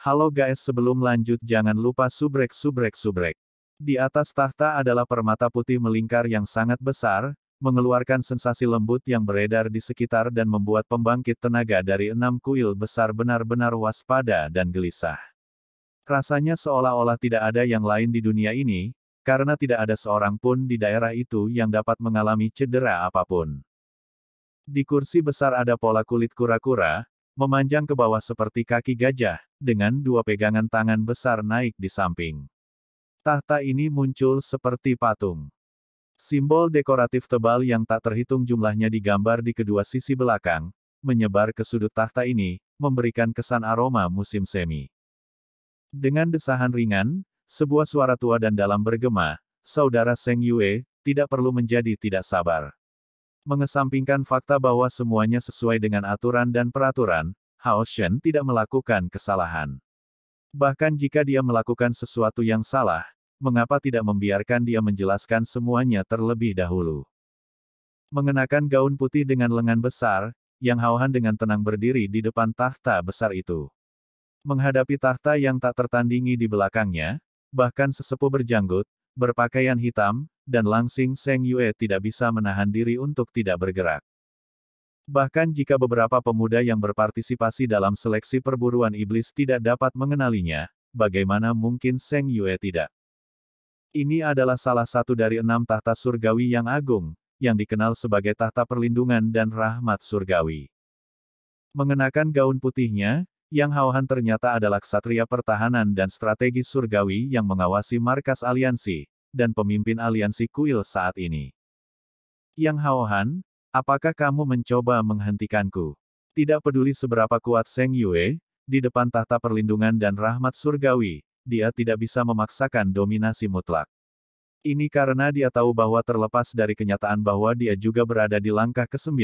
Halo guys, sebelum lanjut jangan lupa subrek. Di atas tahta adalah permata putih melingkar yang sangat besar, mengeluarkan sensasi lembut yang beredar di sekitar dan membuat pembangkit tenaga dari 6 kuil besar benar-benar waspada dan gelisah. Rasanya seolah-olah tidak ada yang lain di dunia ini, karena tidak ada seorang pun di daerah itu yang dapat mengalami cedera apapun. Di kursi besar ada pola kulit kura-kura, memanjang ke bawah seperti kaki gajah, dengan 2 pegangan tangan besar naik di samping. Tahta ini muncul seperti patung. Simbol dekoratif tebal yang tak terhitung jumlahnya digambar di kedua sisi belakang, menyebar ke sudut tahta ini, memberikan kesan aroma musim semi. Dengan desahan ringan, sebuah suara tua dan dalam bergema, Saudara Seng Yue, tidak perlu menjadi tidak sabar. Mengesampingkan fakta bahwa semuanya sesuai dengan aturan dan peraturan, Hao Shen tidak melakukan kesalahan. Bahkan jika dia melakukan sesuatu yang salah, mengapa tidak membiarkan dia menjelaskan semuanya terlebih dahulu? Mengenakan gaun putih dengan lengan besar, Yang Haohan dengan tenang berdiri di depan tahta besar itu. Menghadapi tahta yang tak tertandingi di belakangnya, bahkan sesepuh berjanggut, berpakaian hitam, dan langsing Seng Yue tidak bisa menahan diri untuk tidak bergerak. Bahkan jika beberapa pemuda yang berpartisipasi dalam seleksi perburuan iblis tidak dapat mengenalinya, bagaimana mungkin Seng Yue tidak? Ini adalah salah satu dari 6 tahta surgawi yang agung, yang dikenal sebagai tahta perlindungan dan rahmat surgawi. Mengenakan gaun putihnya, Yang Haohan ternyata adalah ksatria pertahanan dan strategi surgawi yang mengawasi markas aliansi, dan pemimpin aliansi kuil saat ini. Yang Haohan, apakah kamu mencoba menghentikanku? Tidak peduli seberapa kuat Seng Yue, di depan tahta perlindungan dan rahmat surgawi, dia tidak bisa memaksakan dominasi mutlak. Ini karena dia tahu bahwa terlepas dari kenyataan bahwa dia juga berada di langkah ke-9,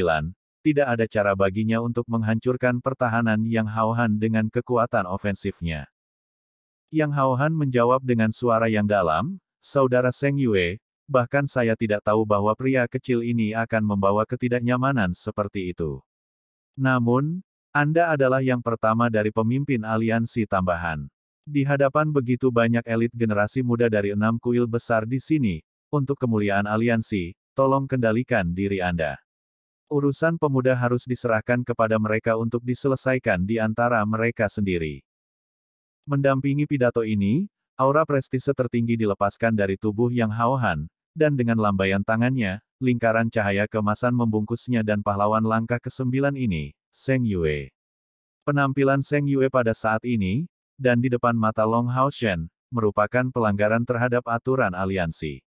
tidak ada cara baginya untuk menghancurkan pertahanan Yang Haohan dengan kekuatan ofensifnya. Yang Haohan menjawab dengan suara yang dalam, Saudara Seng Yue, bahkan saya tidak tahu bahwa pria kecil ini akan membawa ketidaknyamanan seperti itu. Namun, Anda adalah yang pertama dari pemimpin aliansi tambahan. Di hadapan begitu banyak elit generasi muda dari 6 kuil besar di sini, untuk kemuliaan aliansi, tolong kendalikan diri Anda. Urusan pemuda harus diserahkan kepada mereka untuk diselesaikan di antara mereka sendiri. Mendampingi pidato ini, aura prestise tertinggi dilepaskan dari tubuh Yang Haohan, dan dengan lambaian tangannya, lingkaran cahaya kemasan membungkusnya dan pahlawan langkah ke-9 ini, Seng Yue. Penampilan Seng Yue pada saat ini, dan di depan mata Long Hao Shen, merupakan pelanggaran terhadap aturan aliansi.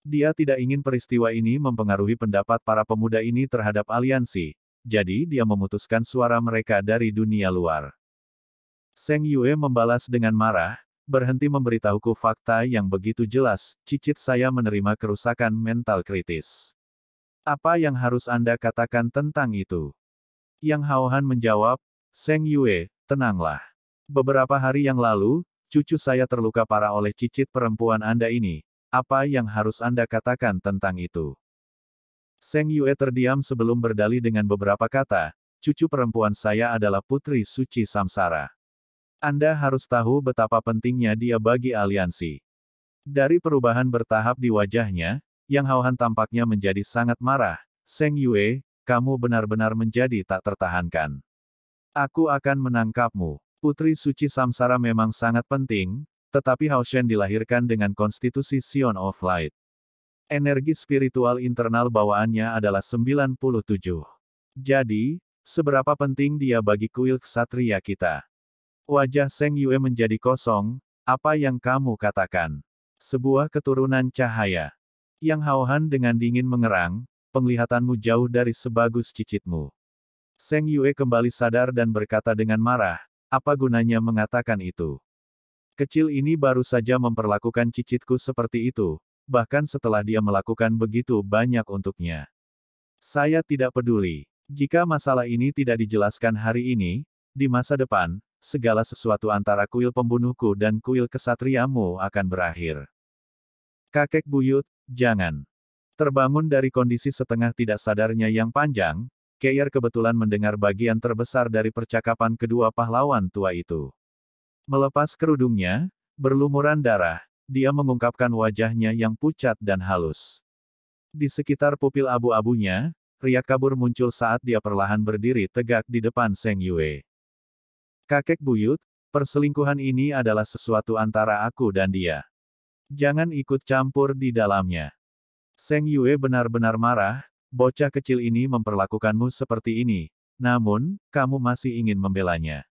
Dia tidak ingin peristiwa ini mempengaruhi pendapat para pemuda ini terhadap aliansi, jadi dia memutuskan suara mereka dari dunia luar. Seng Yue membalas dengan marah, berhenti memberitahuku fakta yang begitu jelas, cicit saya menerima kerusakan mental kritis. Apa yang harus Anda katakan tentang itu? Yang Haohan menjawab, Seng Yue, tenanglah. Beberapa hari yang lalu, cucu saya terluka parah oleh cicit perempuan Anda ini. Apa yang harus Anda katakan tentang itu? Seng Yue terdiam sebelum berdalih dengan beberapa kata, cucu perempuan saya adalah putri suci samsara. Anda harus tahu betapa pentingnya dia bagi aliansi. Dari perubahan bertahap di wajahnya, Yang Haohan tampaknya menjadi sangat marah. Seng Yue, kamu benar-benar menjadi tak tertahankan. Aku akan menangkapmu. Putri suci samsara memang sangat penting, tetapi Hao Shen dilahirkan dengan konstitusi Sion of Light. Energi spiritual internal bawaannya adalah 97. Jadi, seberapa penting dia bagi kuil ksatria kita? Wajah Seng Yue menjadi kosong, apa yang kamu katakan? Sebuah keturunan cahaya. Yang Haohan dengan dingin mengerang, penglihatanmu jauh dari sebagus cicitmu. Seng Yue kembali sadar dan berkata dengan marah, apa gunanya mengatakan itu? Kecil ini baru saja memperlakukan cicitku seperti itu, bahkan setelah dia melakukan begitu banyak untuknya. Saya tidak peduli. Jika masalah ini tidak dijelaskan hari ini, di masa depan, segala sesuatu antara kuil pembunuhku dan kuil kesatriamu akan berakhir. Kakek buyut, jangan. Terbangun dari kondisi setengah tidak sadarnya yang panjang, Keier kebetulan mendengar bagian terbesar dari percakapan kedua pahlawan tua itu. Melepas kerudungnya, berlumuran darah, dia mengungkapkan wajahnya yang pucat dan halus. Di sekitar pupil abu-abunya, riak kabur muncul saat dia perlahan berdiri tegak di depan Seng Yue. Kakek buyut, perselingkuhan ini adalah sesuatu antara aku dan dia. Jangan ikut campur di dalamnya. Seng Yue benar-benar marah, bocah kecil ini memperlakukanmu seperti ini, namun, kamu masih ingin membelanya.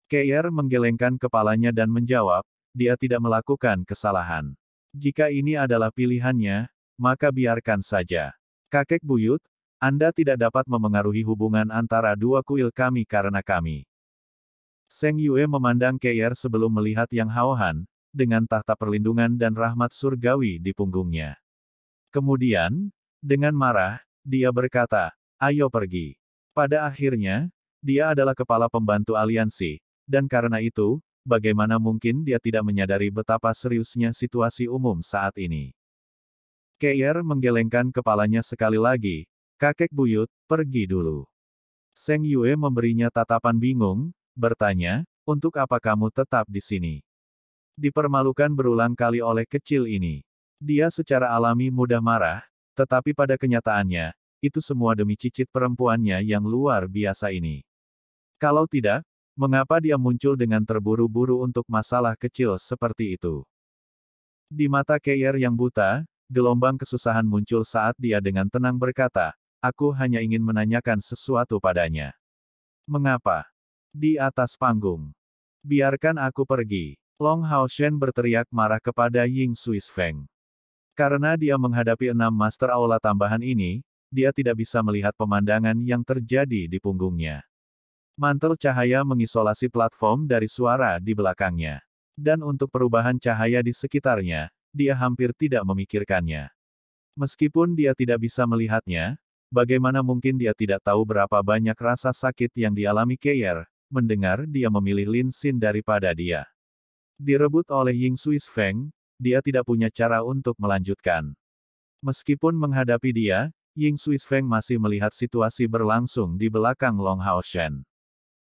Keir menggelengkan kepalanya dan menjawab, dia tidak melakukan kesalahan. Jika ini adalah pilihannya, maka biarkan saja. Kakek buyut, Anda tidak dapat memengaruhi hubungan antara dua kuil kami karena kami. Seng Yue memandang Keir sebelum melihat Yang Haohan, dengan tahta perlindungan dan rahmat surgawi di punggungnya. Kemudian, dengan marah, dia berkata, ayo pergi. Pada akhirnya, dia adalah kepala pembantu aliansi, dan karena itu, bagaimana mungkin dia tidak menyadari betapa seriusnya situasi umum saat ini. Keir menggelengkan kepalanya sekali lagi, kakek buyut, pergi dulu. Seng Yue memberinya tatapan bingung, bertanya, untuk apa kamu tetap di sini? Dipermalukan berulang kali oleh kecil ini. Dia secara alami mudah marah, tetapi pada kenyataannya, itu semua demi cicit perempuannya yang luar biasa ini. Kalau tidak, mengapa dia muncul dengan terburu-buru untuk masalah kecil seperti itu? Di mata Keir yang buta, gelombang kesusahan muncul saat dia dengan tenang berkata, aku hanya ingin menanyakan sesuatu padanya. Mengapa? Di atas panggung. Biarkan aku pergi. Long Haoshen berteriak marah kepada Ying Suisfeng. Karena dia menghadapi 6 Master Aula tambahan ini, dia tidak bisa melihat pemandangan yang terjadi di punggungnya. Mantel cahaya mengisolasi platform dari suara di belakangnya. Dan untuk perubahan cahaya di sekitarnya, dia hampir tidak memikirkannya. Meskipun dia tidak bisa melihatnya, bagaimana mungkin dia tidak tahu berapa banyak rasa sakit yang dialami Keir, mendengar dia memilih Lin Xin daripada dia. Direbut oleh Ying Suisfeng, dia tidak punya cara untuk melanjutkan. Meskipun menghadapi dia, Ying Suisfeng masih melihat situasi berlangsung di belakang Long Haoshen.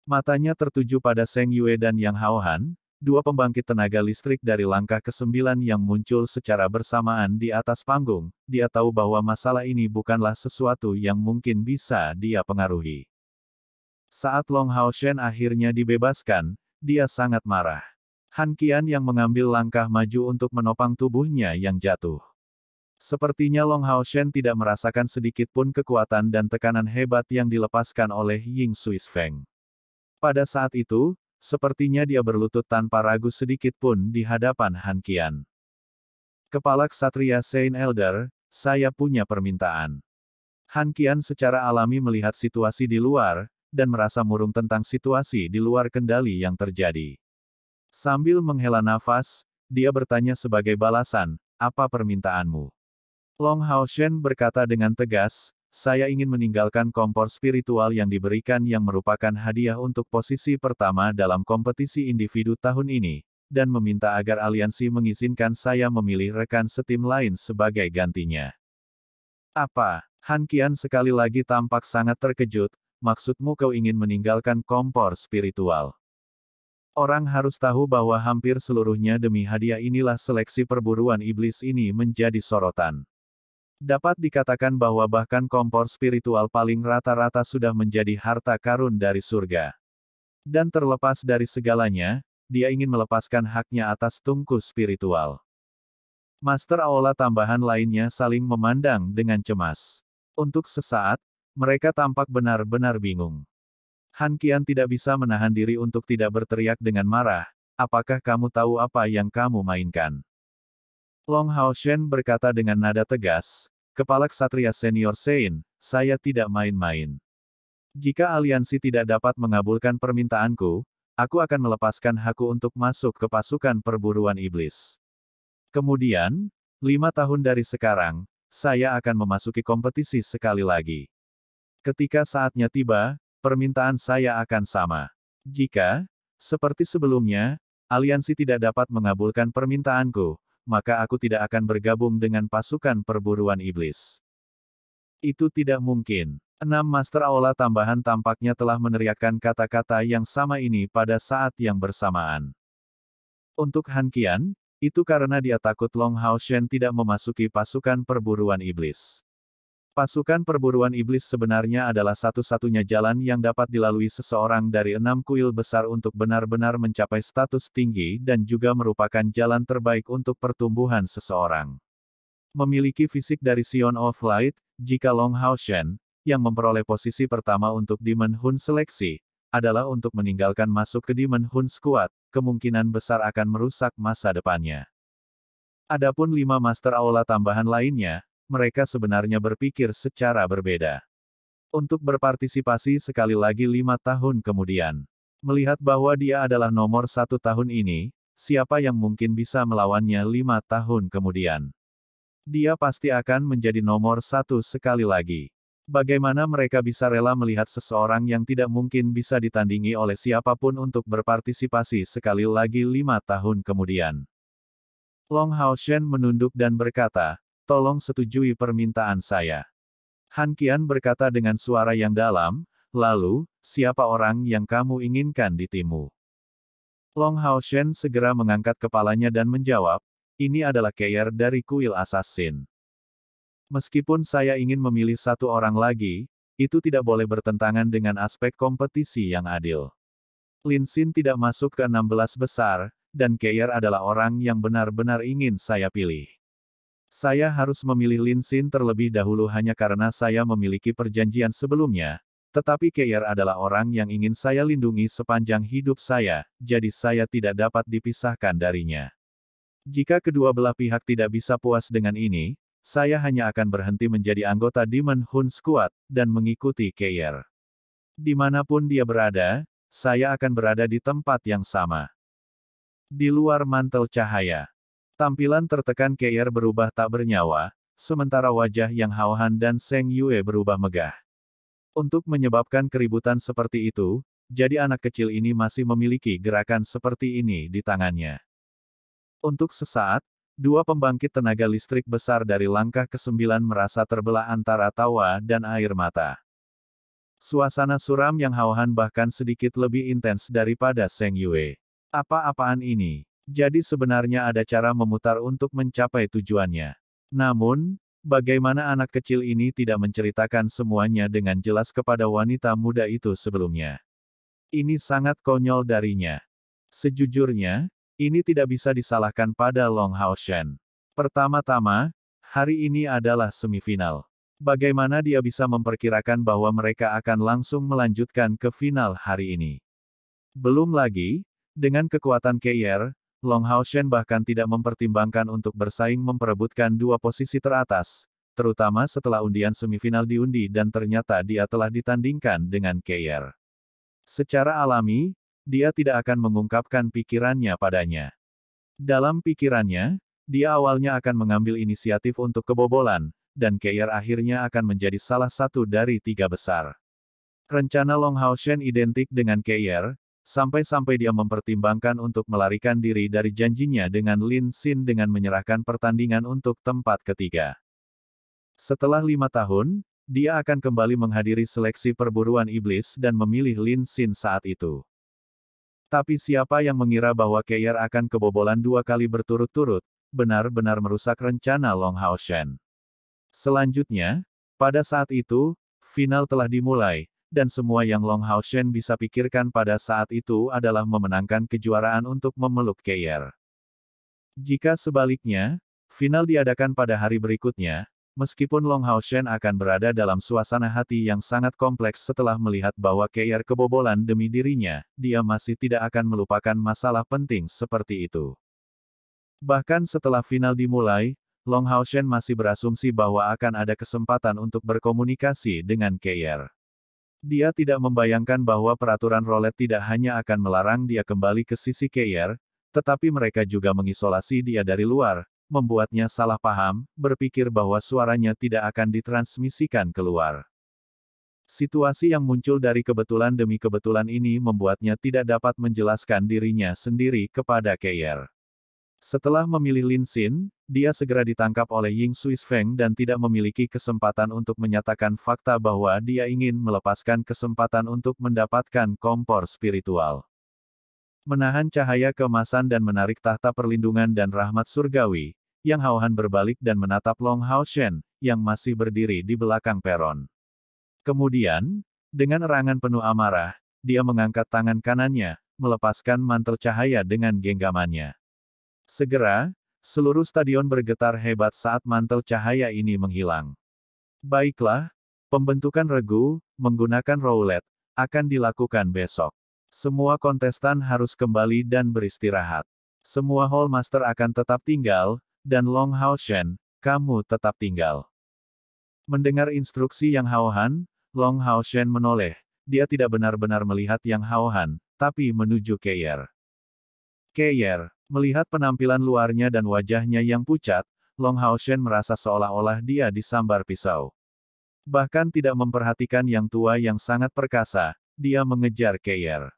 Matanya tertuju pada Seng Yue dan Yang Haohan, dua pembangkit tenaga listrik dari langkah ke-9 yang muncul secara bersamaan di atas panggung. Dia tahu bahwa masalah ini bukanlah sesuatu yang mungkin bisa dia pengaruhi. Saat Long Haoshen akhirnya dibebaskan, dia sangat marah. Han Qian yang mengambil langkah maju untuk menopang tubuhnya yang jatuh. Sepertinya Long Haoshen tidak merasakan sedikit pun kekuatan dan tekanan hebat yang dilepaskan oleh Ying Suisfeng. Pada saat itu, sepertinya dia berlutut tanpa ragu sedikit pun di hadapan Han Qian. Kepala Ksatria Saint Elder, saya punya permintaan. Han Qian secara alami melihat situasi di luar, dan merasa murung tentang situasi di luar kendali yang terjadi. Sambil menghela nafas, dia bertanya sebagai balasan, apa permintaanmu? Long Haoshen berkata dengan tegas, saya ingin meninggalkan kompor spiritual yang diberikan yang merupakan hadiah untuk posisi pertama dalam kompetisi individu tahun ini, dan meminta agar aliansi mengizinkan saya memilih rekan setim lain sebagai gantinya. Apa? Han Qian sekali lagi tampak sangat terkejut, maksudmu kau ingin meninggalkan kompor spiritual? Orang harus tahu bahwa hampir seluruhnya demi hadiah inilah seleksi perburuan iblis ini menjadi sorotan. Dapat dikatakan bahwa bahkan kompor spiritual paling rata-rata sudah menjadi harta karun dari surga. Dan terlepas dari segalanya, dia ingin melepaskan haknya atas tungku spiritual. Master Aula tambahan lainnya saling memandang dengan cemas. Untuk sesaat, mereka tampak benar-benar bingung. Han Qian tidak bisa menahan diri untuk tidak berteriak dengan marah, apakah kamu tahu apa yang kamu mainkan? Long Haoshen berkata dengan nada tegas, Kepala Ksatria Senior Sein, saya tidak main-main. Jika aliansi tidak dapat mengabulkan permintaanku, aku akan melepaskan hakku untuk masuk ke pasukan perburuan iblis. Kemudian, 5 tahun dari sekarang, saya akan memasuki kompetisi sekali lagi. Ketika saatnya tiba, permintaan saya akan sama. Jika, seperti sebelumnya, aliansi tidak dapat mengabulkan permintaanku, maka aku tidak akan bergabung dengan pasukan perburuan iblis. Itu tidak mungkin. 6 Master Aula tambahan tampaknya telah meneriakkan kata-kata yang sama ini pada saat yang bersamaan. Untuk Han Qian, itu karena dia takut Long Hao Shen tidak memasuki pasukan perburuan iblis. Pasukan perburuan iblis sebenarnya adalah satu-satunya jalan yang dapat dilalui seseorang dari 6 kuil besar untuk benar-benar mencapai status tinggi dan juga merupakan jalan terbaik untuk pertumbuhan seseorang. Memiliki fisik dari Sion of Light, jika Long Hao Shen, yang memperoleh posisi pertama untuk Demon Hun seleksi, adalah untuk meninggalkan masuk ke Demon Hun Squad, kemungkinan besar akan merusak masa depannya. Adapun 5 Master Aula tambahan lainnya, mereka sebenarnya berpikir secara berbeda. Untuk berpartisipasi sekali lagi 5 tahun kemudian. Melihat bahwa dia adalah nomor 1 tahun ini, siapa yang mungkin bisa melawannya 5 tahun kemudian? Dia pasti akan menjadi nomor 1 sekali lagi. Bagaimana mereka bisa rela melihat seseorang yang tidak mungkin bisa ditandingi oleh siapapun untuk berpartisipasi sekali lagi 5 tahun kemudian? Long Hao Shen menunduk dan berkata, "Tolong setujui permintaan saya." Han Qian berkata dengan suara yang dalam, "Lalu, siapa orang yang kamu inginkan di timmu?" Long Hao Shen segera mengangkat kepalanya dan menjawab, "Ini adalah Keir dari kuil assassin. Meskipun saya ingin memilih satu orang lagi, itu tidak boleh bertentangan dengan aspek kompetisi yang adil. Lin Xin tidak masuk ke 16 besar, dan Keir adalah orang yang benar-benar ingin saya pilih. Saya harus memilih Lin Xin terlebih dahulu hanya karena saya memiliki perjanjian sebelumnya, tetapi Keir adalah orang yang ingin saya lindungi sepanjang hidup saya, jadi saya tidak dapat dipisahkan darinya. Jika kedua belah pihak tidak bisa puas dengan ini, saya hanya akan berhenti menjadi anggota Demon Hun Squad, dan mengikuti Keir. Dimanapun dia berada, saya akan berada di tempat yang sama. Di luar mantel cahaya. Tampilan tertekan Keir berubah tak bernyawa, sementara wajah yang Hao-Han dan Seng Yue berubah megah. Untuk menyebabkan keributan seperti itu, jadi anak kecil ini masih memiliki gerakan seperti ini di tangannya. Untuk sesaat, dua pembangkit tenaga listrik besar dari langkah ke-9 merasa terbelah antara tawa dan air mata. Suasana suram yang Hao-Han bahkan sedikit lebih intens daripada Seng Yue. Apa-apaan ini? Jadi sebenarnya ada cara memutar untuk mencapai tujuannya. Namun, bagaimana anak kecil ini tidak menceritakan semuanya dengan jelas kepada wanita muda itu sebelumnya? Ini sangat konyol darinya. Sejujurnya, ini tidak bisa disalahkan pada Long Hao Shen. Pertama-tama, hari ini adalah semifinal. Bagaimana dia bisa memperkirakan bahwa mereka akan langsung melanjutkan ke final hari ini? Belum lagi, dengan kekuatan Keir, Long Hao Shen bahkan tidak mempertimbangkan untuk bersaing memperebutkan dua posisi teratas, terutama setelah undian semifinal diundi dan ternyata dia telah ditandingkan dengan Keir. Secara alami, dia tidak akan mengungkapkan pikirannya padanya. Dalam pikirannya, dia awalnya akan mengambil inisiatif untuk kebobolan, dan Keir akhirnya akan menjadi salah satu dari 3 besar. Rencana Long Hao Shen identik dengan Keir, sampai-sampai dia mempertimbangkan untuk melarikan diri dari janjinya dengan Lin Xin dengan menyerahkan pertandingan untuk tempat ketiga. Setelah 5 tahun, dia akan kembali menghadiri seleksi perburuan iblis dan memilih Lin Xin saat itu. Tapi siapa yang mengira bahwa Keir akan kebobolan 2 kali berturut-turut, benar-benar merusak rencana Long Hao Shen. Selanjutnya, pada saat itu, final telah dimulai, dan semua yang Long Hao Shen bisa pikirkan pada saat itu adalah memenangkan kejuaraan untuk memeluk Keir. Jika sebaliknya, final diadakan pada hari berikutnya, meskipun Long Hao Shen akan berada dalam suasana hati yang sangat kompleks setelah melihat bahwa Keir kebobolan demi dirinya, dia masih tidak akan melupakan masalah penting seperti itu. Bahkan setelah final dimulai, Long Hao Shen masih berasumsi bahwa akan ada kesempatan untuk berkomunikasi dengan Keir. Dia tidak membayangkan bahwa peraturan roulette tidak hanya akan melarang dia kembali ke sisi Keir, tetapi mereka juga mengisolasi dia dari luar, membuatnya salah paham, berpikir bahwa suaranya tidak akan ditransmisikan keluar. Situasi yang muncul dari kebetulan demi kebetulan ini membuatnya tidak dapat menjelaskan dirinya sendiri kepada Keir. Setelah memilih Lin Xin, dia segera ditangkap oleh Ying Suisfeng dan tidak memiliki kesempatan untuk menyatakan fakta bahwa dia ingin melepaskan kesempatan untuk mendapatkan kompor spiritual. Menahan cahaya keemasan dan menarik tahta perlindungan dan rahmat surgawi, Yang Haohan berbalik dan menatap Long Hao Shen, yang masih berdiri di belakang peron. Kemudian, dengan erangan penuh amarah, dia mengangkat tangan kanannya, melepaskan mantel cahaya dengan genggamannya. Segera, seluruh stadion bergetar hebat saat mantel cahaya ini menghilang. Baiklah, pembentukan regu, menggunakan roulette, akan dilakukan besok. Semua kontestan harus kembali dan beristirahat. Semua Hall Master akan tetap tinggal, dan Long Hao Shen, kamu tetap tinggal. Mendengar instruksi Yang Haohan, Long Hao Shen menoleh. Dia tidak benar-benar melihat Yang Haohan, tapi menuju Keier. Keier, melihat penampilan luarnya dan wajahnya yang pucat, Long Hao Shen merasa seolah-olah dia disambar pisau. Bahkan tidak memperhatikan yang tua yang sangat perkasa, dia mengejar Keier.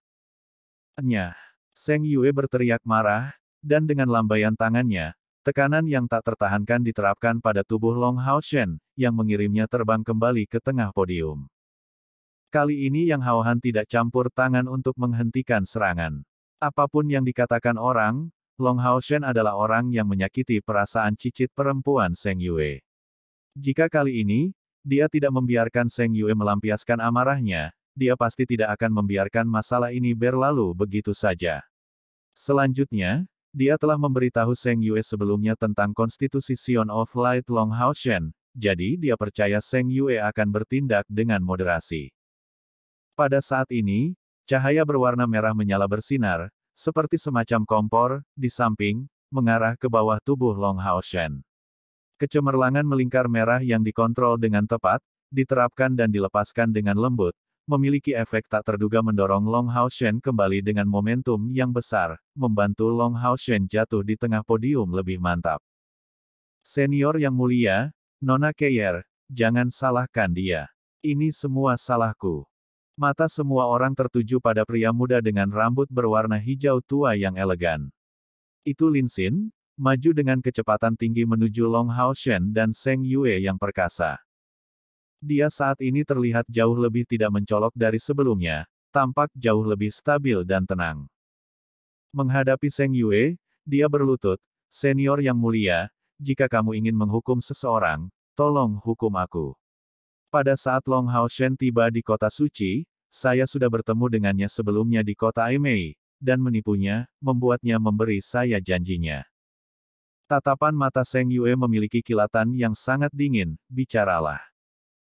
Nyah! Seng Yue berteriak marah, dan dengan lambaian tangannya, tekanan yang tak tertahankan diterapkan pada tubuh Long Hao Shen, yang mengirimnya terbang kembali ke tengah podium. Kali ini Yang Haohan tidak campur tangan untuk menghentikan serangan. Apapun yang dikatakan orang, Long Hao Shen adalah orang yang menyakiti perasaan cicit perempuan Seng Yue. Jika kali ini, dia tidak membiarkan Seng Yue melampiaskan amarahnya, dia pasti tidak akan membiarkan masalah ini berlalu begitu saja. Selanjutnya, dia telah memberitahu Seng Yue sebelumnya tentang konstitusi Sion of Light Long Hao Shen, jadi dia percaya Seng Yue akan bertindak dengan moderasi. Pada saat ini, cahaya berwarna merah menyala bersinar, seperti semacam kompor, di samping, mengarah ke bawah tubuh Long Hao Shen. Kecemerlangan melingkar merah yang dikontrol dengan tepat, diterapkan dan dilepaskan dengan lembut, memiliki efek tak terduga mendorong Long Hao Shen kembali dengan momentum yang besar, membantu Long Hao Shen jatuh di tengah podium lebih mantap. Senior yang mulia, Nona Keier, jangan salahkan dia. Ini semua salahku. Mata semua orang tertuju pada pria muda dengan rambut berwarna hijau tua yang elegan. Itu Lin Xin, maju dengan kecepatan tinggi menuju Long Hao Shen dan Seng Yue yang perkasa. Dia saat ini terlihat jauh lebih tidak mencolok dari sebelumnya, tampak jauh lebih stabil dan tenang. Menghadapi Seng Yue, dia berlutut, "Senior yang mulia, jika kamu ingin menghukum seseorang, tolong hukum aku." Pada saat Long Hao Shen tiba di kota suci, saya sudah bertemu dengannya sebelumnya di kota Aimei, dan menipunya, membuatnya memberi saya janjinya. Tatapan mata Seng Yue memiliki kilatan yang sangat dingin, bicaralah.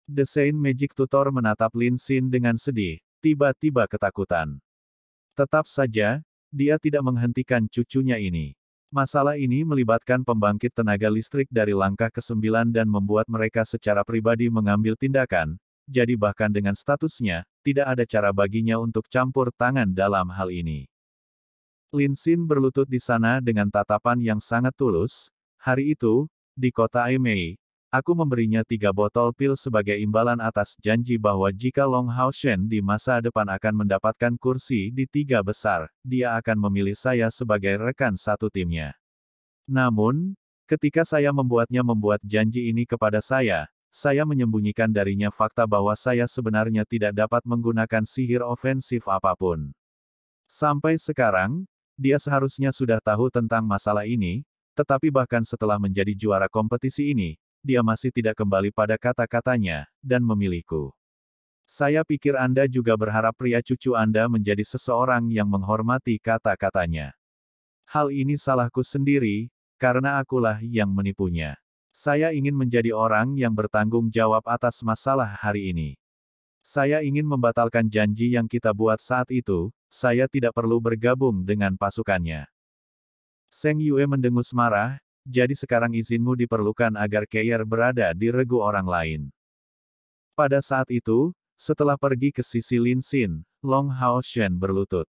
The Saint Magic Tutor menatap Lin Xin dengan sedih, tiba-tiba ketakutan. Tetap saja, dia tidak menghentikan cucunya ini. Masalah ini melibatkan pembangkit tenaga listrik dari langkah ke-9 dan membuat mereka secara pribadi mengambil tindakan, jadi bahkan dengan statusnya, tidak ada cara baginya untuk campur tangan dalam hal ini. Lin Xin berlutut di sana dengan tatapan yang sangat tulus. Hari itu, di kota Aimei, aku memberinya 3 botol pil sebagai imbalan atas janji bahwa jika Long Hao Shen di masa depan akan mendapatkan kursi di 3 besar, dia akan memilih saya sebagai rekan satu timnya. Namun, ketika saya membuatnya membuat janji ini kepada saya menyembunyikan darinya fakta bahwa saya sebenarnya tidak dapat menggunakan sihir ofensif apapun. Sampai sekarang, dia seharusnya sudah tahu tentang masalah ini, tetapi bahkan setelah menjadi juara kompetisi ini, dia masih tidak kembali pada kata-katanya, dan memilihku. Saya pikir Anda juga berharap pria cucu Anda menjadi seseorang yang menghormati kata-katanya. Hal ini salahku sendiri, karena akulah yang menipunya. Saya ingin menjadi orang yang bertanggung jawab atas masalah hari ini. Saya ingin membatalkan janji yang kita buat saat itu, saya tidak perlu bergabung dengan pasukannya. Seng Yue mendengus marah, jadi sekarang izinmu diperlukan agar Keier berada di regu orang lain. Pada saat itu, setelah pergi ke sisi Lin Xin, Long Hao Shen berlutut.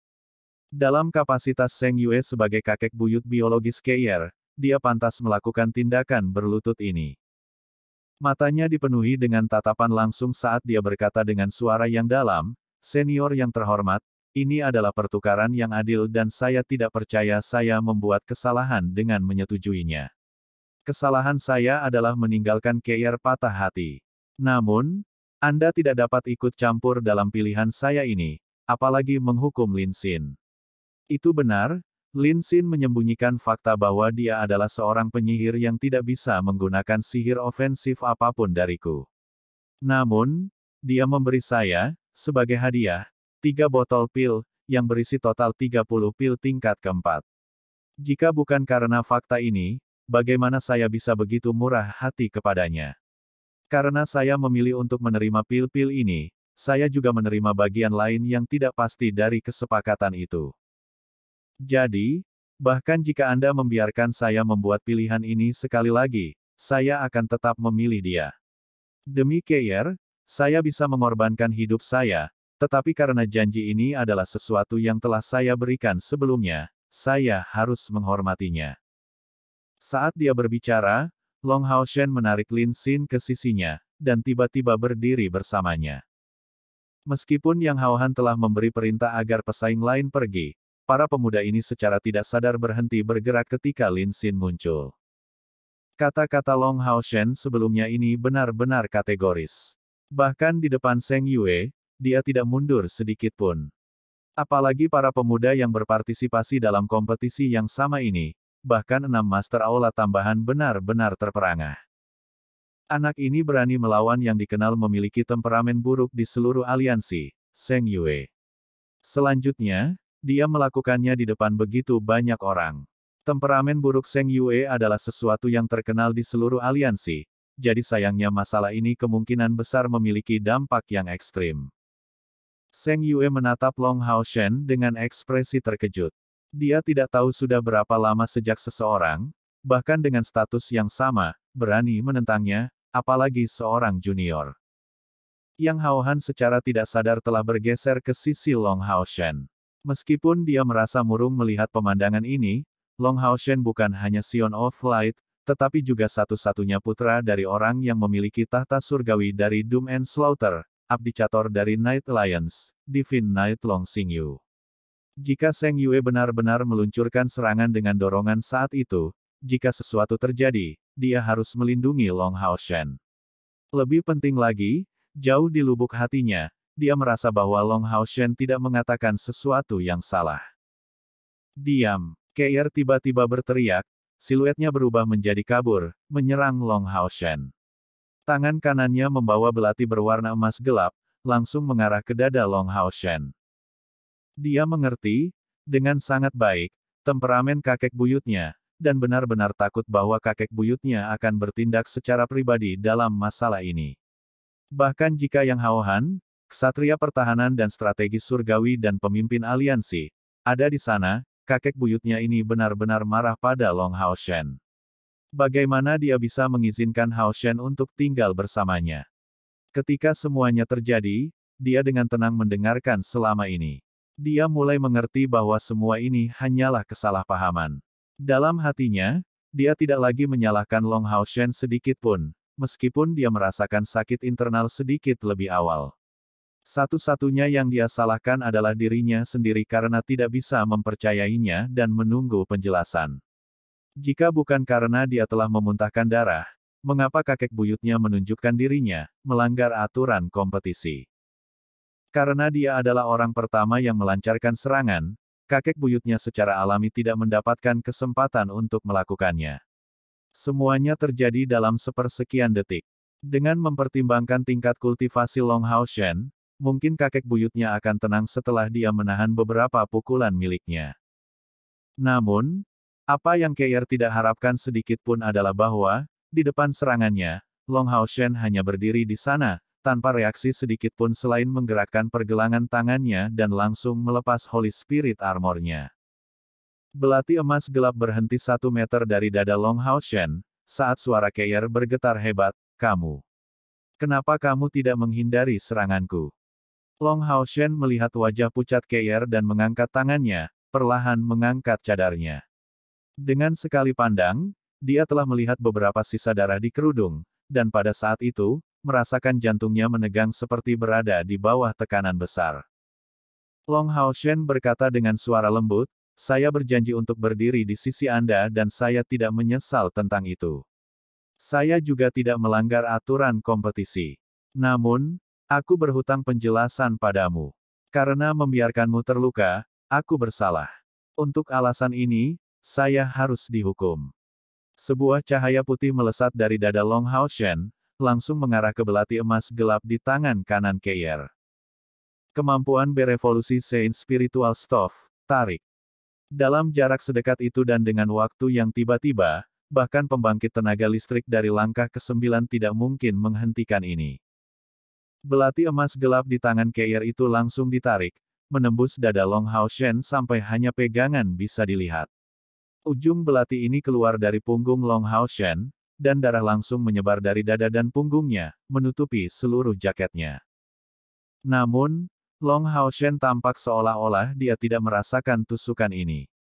Dalam kapasitas Seng Yue sebagai kakek buyut biologis Keier, dia pantas melakukan tindakan berlutut ini. Matanya dipenuhi dengan tatapan langsung saat dia berkata dengan suara yang dalam, "Senior yang terhormat, Ini adalah pertukaran yang adil dan saya tidak percaya saya membuat kesalahan dengan menyetujuinya. Kesalahan saya adalah meninggalkan Keir patah hati. Namun, Anda tidak dapat ikut campur dalam pilihan saya ini, apalagi menghukum Lin Xin. Itu benar, Lin Xin menyembunyikan fakta bahwa dia adalah seorang penyihir yang tidak bisa menggunakan sihir ofensif apapun dariku. Namun, dia memberi saya, sebagai hadiah, 3 botol pil, yang berisi total 30 pil tingkat keempat. Jika bukan karena fakta ini, bagaimana saya bisa begitu murah hati kepadanya? Karena saya memilih untuk menerima pil-pil ini, saya juga menerima bagian lain yang tidak pasti dari kesepakatan itu. Jadi, bahkan jika Anda membiarkan saya membuat pilihan ini sekali lagi, saya akan tetap memilih dia. Demi Keir, saya bisa mengorbankan hidup saya, tetapi karena janji ini adalah sesuatu yang telah saya berikan sebelumnya, saya harus menghormatinya. Saat dia berbicara, Long Haoshen menarik Lin Xin ke sisinya, dan tiba-tiba berdiri bersamanya. Meskipun Yang Haohan telah memberi perintah agar pesaing lain pergi, para pemuda ini secara tidak sadar berhenti bergerak ketika Lin Xin muncul. Kata-kata Long Haoshen sebelumnya ini benar-benar kategoris. Bahkan di depan Zheng Yue, dia tidak mundur sedikit pun. Apalagi para pemuda yang berpartisipasi dalam kompetisi yang sama ini, bahkan 6 Master Aula tambahan benar-benar terperangah. Anak ini berani melawan yang dikenal memiliki temperamen buruk di seluruh aliansi, Zheng Yue. Selanjutnya, dia melakukannya di depan begitu banyak orang. Temperamen buruk Zheng Yue adalah sesuatu yang terkenal di seluruh aliansi, jadi sayangnya masalah ini kemungkinan besar memiliki dampak yang ekstrim. Zheng Yue menatap Long Haoshen dengan ekspresi terkejut. Dia tidak tahu sudah berapa lama sejak seseorang, bahkan dengan status yang sama, berani menentangnya, apalagi seorang junior. Yang Haohan secara tidak sadar telah bergeser ke sisi Long Haoshen. Meskipun dia merasa murung melihat pemandangan ini, Long Haoshen bukan hanya Sion of Light, tetapi juga satu-satunya putra dari orang yang memiliki tahta surgawi dari Doom and Slaughter, abdicator dari Night Alliance, Divine Knight Long Xingyu. Jika Zheng Yue benar-benar meluncurkan serangan dengan dorongan saat itu, jika sesuatu terjadi, dia harus melindungi Long Haoshen. Lebih penting lagi, jauh di lubuk hatinya, dia merasa bahwa Long Haoshen tidak mengatakan sesuatu yang salah. Diam! Keir tiba-tiba berteriak, siluetnya berubah menjadi kabur, menyerang Long Haoshen. Tangan kanannya membawa belati berwarna emas gelap, langsung mengarah ke dada Long Haoshen. Dia mengerti, dengan sangat baik, temperamen kakek buyutnya, dan benar-benar takut bahwa kakek buyutnya akan bertindak secara pribadi dalam masalah ini. Bahkan jika Yang Haohan, ksatria pertahanan dan strategi surgawi dan pemimpin aliansi, ada di sana, kakek buyutnya ini benar-benar marah pada Long Haoshen. Bagaimana dia bisa mengizinkan Haoshen untuk tinggal bersamanya? Ketika semuanya terjadi, dia dengan tenang mendengarkan selama ini. Dia mulai mengerti bahwa semua ini hanyalah kesalahpahaman. Dalam hatinya, dia tidak lagi menyalahkan Long Haoshen sedikit pun, meskipun dia merasakan sakit internal sedikit lebih awal. Satu-satunya yang dia salahkan adalah dirinya sendiri karena tidak bisa mempercayainya dan menunggu penjelasan. Jika bukan karena dia telah memuntahkan darah, mengapa kakek buyutnya menunjukkan dirinya, melanggar aturan kompetisi? Karena dia adalah orang pertama yang melancarkan serangan, kakek buyutnya secara alami tidak mendapatkan kesempatan untuk melakukannya. Semuanya terjadi dalam sepersekian detik. Dengan mempertimbangkan tingkat kultivasi Long Haoshen, mungkin kakek buyutnya akan tenang setelah dia menahan beberapa pukulan miliknya. Namun, apa yang Keir tidak harapkan sedikit pun adalah bahwa, di depan serangannya, Long Haoshen hanya berdiri di sana, tanpa reaksi sedikit pun selain menggerakkan pergelangan tangannya dan langsung melepas Holy Spirit Armor-nya. Belati emas gelap berhenti 1 meter dari dada Long Haoshen, saat suara Keir bergetar hebat, "Kamu. Kenapa kamu tidak menghindari seranganku?" Long Haoshen melihat wajah pucat Keir dan mengangkat tangannya, perlahan mengangkat cadarnya. Dengan sekali pandang, dia telah melihat beberapa sisa darah di kerudung, dan pada saat itu, merasakan jantungnya menegang seperti berada di bawah tekanan besar. Long Haoshen berkata dengan suara lembut, saya berjanji untuk berdiri di sisi Anda dan saya tidak menyesal tentang itu. Saya juga tidak melanggar aturan kompetisi. Namun, aku berhutang penjelasan padamu. Karena membiarkanmu terluka, aku bersalah. Untuk alasan ini, saya harus dihukum. Sebuah cahaya putih melesat dari dada Long Haoshen, langsung mengarah ke belati emas gelap di tangan kanan Keier. Kemampuan berevolusi Saint Spiritual Staff, tarik. Dalam jarak sedekat itu dan dengan waktu yang tiba-tiba, bahkan pembangkit tenaga listrik dari langkah ke-9 tidak mungkin menghentikan ini. Belati emas gelap di tangan Keier itu langsung ditarik, menembus dada Long Haoshen sampai hanya pegangan bisa dilihat. Ujung belati ini keluar dari punggung Long Haoshen, dan darah langsung menyebar dari dada dan punggungnya, menutupi seluruh jaketnya. Namun, Long Haoshen tampak seolah-olah dia tidak merasakan tusukan ini.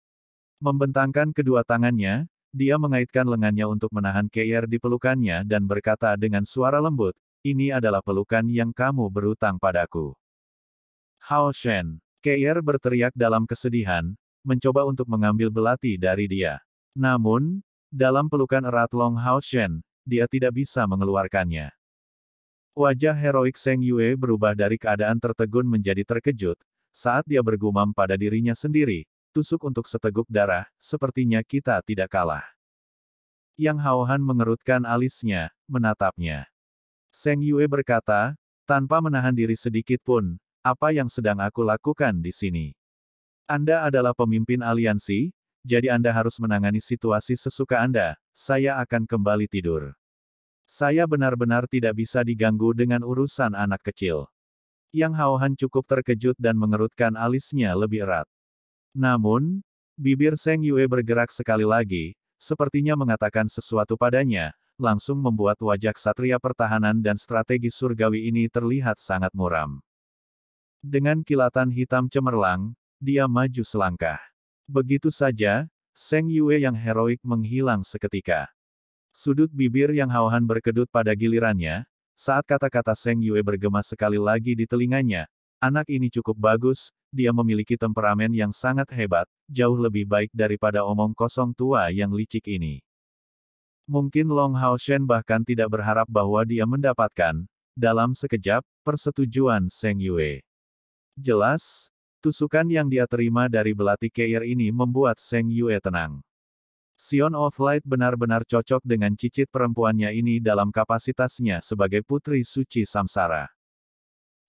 Membentangkan kedua tangannya, dia mengaitkan lengannya untuk menahan Keier di pelukannya dan berkata dengan suara lembut, ini adalah pelukan yang kamu berutang padaku. Haoshen. Keier berteriak dalam kesedihan, mencoba untuk mengambil belati dari dia. Namun, dalam pelukan erat Long Haoshen, dia tidak bisa mengeluarkannya. Wajah heroik Seng Yue berubah dari keadaan tertegun menjadi terkejut, saat dia bergumam pada dirinya sendiri, tusuk untuk seteguk darah, sepertinya kita tidak kalah. Yang Haohan mengerutkan alisnya, menatapnya. Seng Yue berkata, tanpa menahan diri sedikit pun, apa yang sedang aku lakukan di sini? Anda adalah pemimpin aliansi, jadi Anda harus menangani situasi sesuka Anda, saya akan kembali tidur. Saya benar-benar tidak bisa diganggu dengan urusan anak kecil. Yang Haohan cukup terkejut dan mengerutkan alisnya lebih erat. Namun, bibir Seng Yue bergerak sekali lagi, sepertinya mengatakan sesuatu padanya, langsung membuat wajah ksatria pertahanan dan strategi surgawi ini terlihat sangat muram. Dengan kilatan hitam cemerlang, dia maju selangkah. Begitu saja, Seng Yue yang heroik menghilang seketika. Sudut bibir yang Haohan berkedut pada gilirannya, saat kata-kata Seng Yue bergema sekali lagi di telinganya, anak ini cukup bagus, dia memiliki temperamen yang sangat hebat, jauh lebih baik daripada omong kosong tua yang licik ini. Mungkin Long Haoshen bahkan tidak berharap bahwa dia mendapatkan, dalam sekejap, persetujuan Seng Yue. Jelas, tusukan yang dia terima dari belati Keier ini membuat Seng Yue tenang. Sion of Light benar-benar cocok dengan cicit perempuannya ini dalam kapasitasnya sebagai putri suci samsara.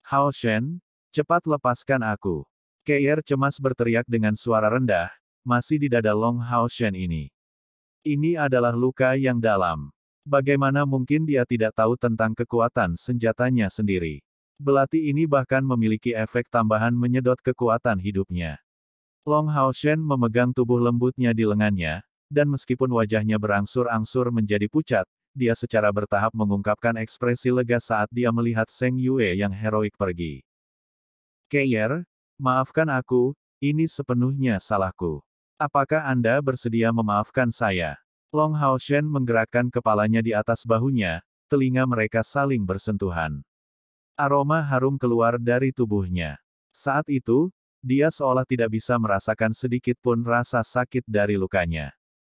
Haoshen, cepat lepaskan aku. Keier cemas berteriak dengan suara rendah, masih di dada Long Haoshen ini. Ini adalah luka yang dalam. Bagaimana mungkin dia tidak tahu tentang kekuatan senjatanya sendiri? Belati ini bahkan memiliki efek tambahan menyedot kekuatan hidupnya. Long Haoshen memegang tubuh lembutnya di lengannya, dan meskipun wajahnya berangsur-angsur menjadi pucat, dia secara bertahap mengungkapkan ekspresi lega saat dia melihat Seng Yue yang heroik pergi. Keier, maafkan aku, ini sepenuhnya salahku. Apakah Anda bersedia memaafkan saya? Long Haoshen menggerakkan kepalanya di atas bahunya, telinga mereka saling bersentuhan. Aroma harum keluar dari tubuhnya. Saat itu, dia seolah tidak bisa merasakan sedikit pun rasa sakit dari lukanya.